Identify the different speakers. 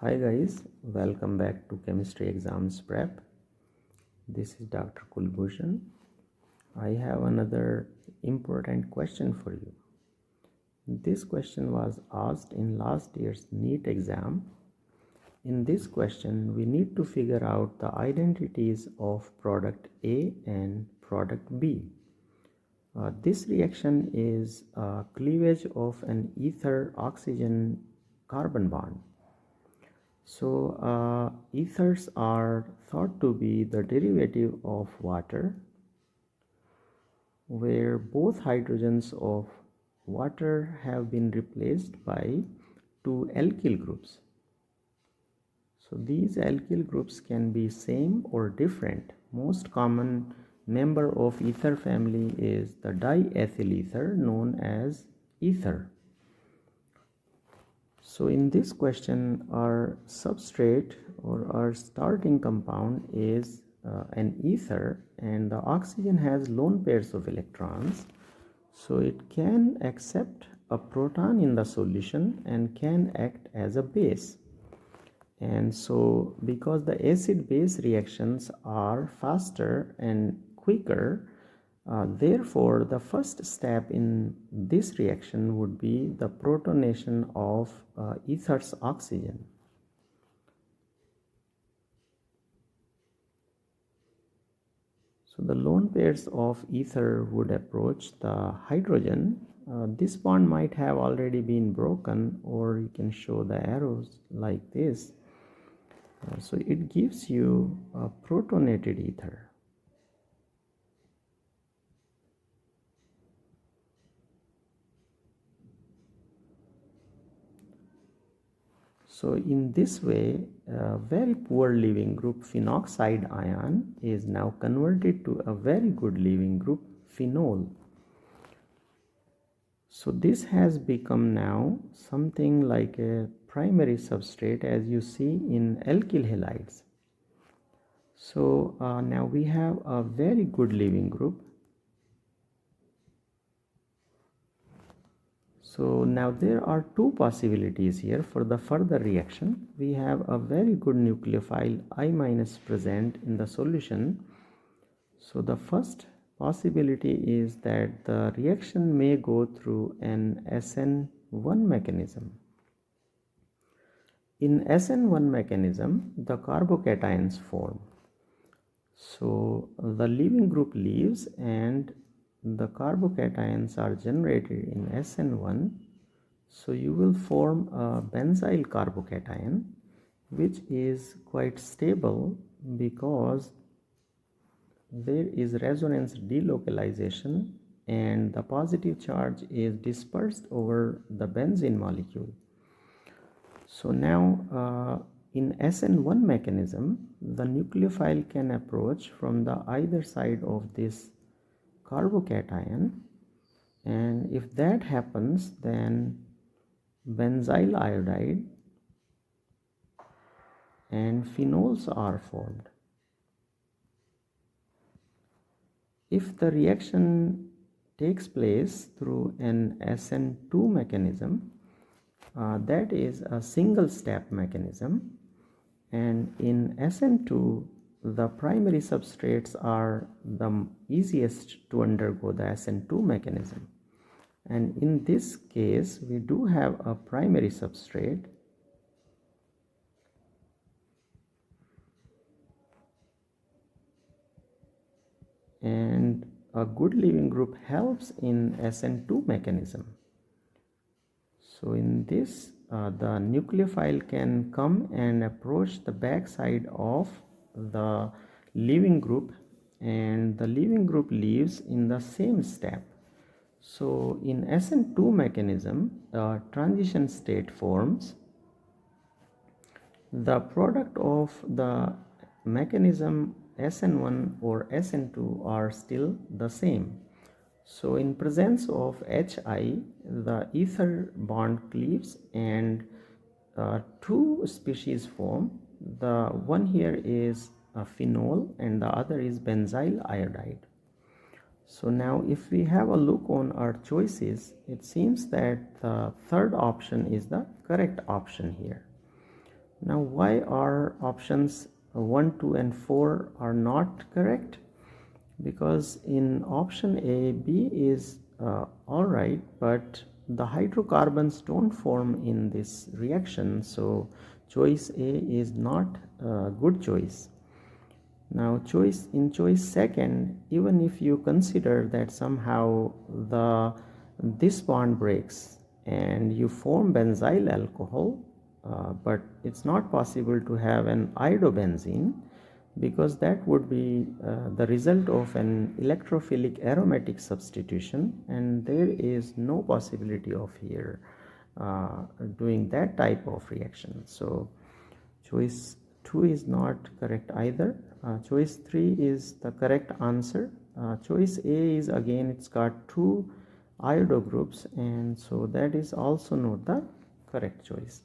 Speaker 1: Hi guys, welcome back to Chemistry Exams Prep. This is Dr. Kulbhushan. I have another important question for you. This question was asked in last year's NEET exam. In this question, we need to figure out the identities of product A and product B. This reaction is cleavage of an ether-oxygen carbon bond. So ethers are thought to be the derivative of water, where both hydrogens of water have been replaced by two alkyl groups. So these alkyl groups can be same or different. Most common member of ether family is the diethyl ether known as ether. So in this question, our substrate or our starting compound is an ether, and the oxygen has lone pairs of electrons, so it can accept a proton in the solution and can act as a base. And so because the acid base reactions are faster and quicker, therefore the first step in this reaction would be the protonation of ether's oxygen. So the lone pairs of ether would approach the hydrogen. This bond might have already been broken, or you can show the arrows like this. So it gives you a protonated ether. So in this way, a very poor leaving group phenoxide ion is now converted to a very good leaving group phenol. So this has become now something like a primary substrate, as you see in alkyl halides. So now we have a very good leaving group. So now there are two possibilities here for the further reaction. We have a very good nucleophile I- present in the solution. So the first possibility is that the reaction may go through an SN1 mechanism. In SN1 mechanism, the carbocations form. So the leaving group leaves and the carbocations are generated in SN1. So you will form a benzyl carbocation, which is quite stable because there is resonance delocalization and the positive charge is dispersed over the benzene molecule. So now in SN1 mechanism, the nucleophile can approach from the either side of this carbocation, and if that happens, then benzyl iodide and phenols are formed. If the reaction takes place through an SN2 mechanism, that is a single step mechanism, and in SN2 the primary substrates are the easiest to undergo the SN2 mechanism, and in this case we do have a primary substrate, and a good leaving group helps in SN2 mechanism. So in this the nucleophile can come and approach the back side of the leaving group, and the leaving group leaves in the same step. So in SN2 mechanism, the transition state forms. The product of the mechanism SN1 or SN2 are still the same. So in presence of HI, the ether bond cleaves and two species form. The one here is a phenol and the other is benzyl iodide. So now if we have a look on our choices, it seems that the third option is the correct option here. Now, why are options 1, 2 and 4 are not correct? Because in option A, B is alright, but the hydrocarbons don't form in this reaction, so choice A is not a good choice. Now choice second, even if you consider that somehow this bond breaks and you form benzyl alcohol, but it's not possible to have an iodobenzene, because that would be the result of an electrophilic aromatic substitution, and there is no possibility of here doing that type of reaction. So choice 2 is not correct either. Choice 3 is the correct answer. Choice A is, again, it's got 2 iodo groups, and so that is also not the correct choice.